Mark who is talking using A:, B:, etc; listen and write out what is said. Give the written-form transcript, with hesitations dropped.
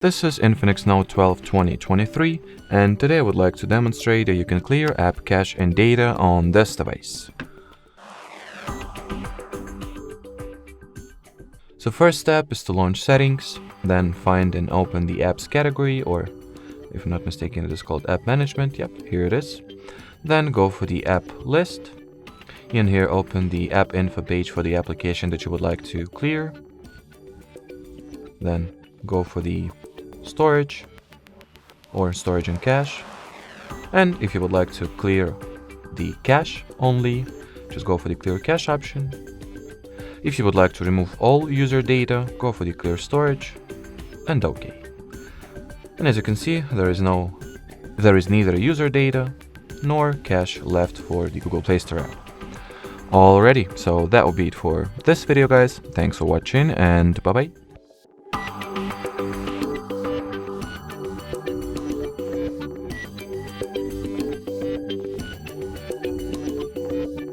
A: This is INFINIX Note 12 2023, and today I would like to demonstrate that you can clear app cache and data on this device. So first step is to launch settings, then find and open the apps category, or if I'm not mistaken it is called app management. Yep, here it is. Then go for the app list. In here open the app info page for the application that you would like to clear. Then go for the storage or storage and cache, and if you would like to clear the cache only, just go for the clear cache option. If you would like to remove all user data, go for the clear storage and OK. And as you can see, there is neither user data nor cache left for the Google Play Store app. Alrighty, so that will be it for this video, guys. Thanks for watching and bye bye.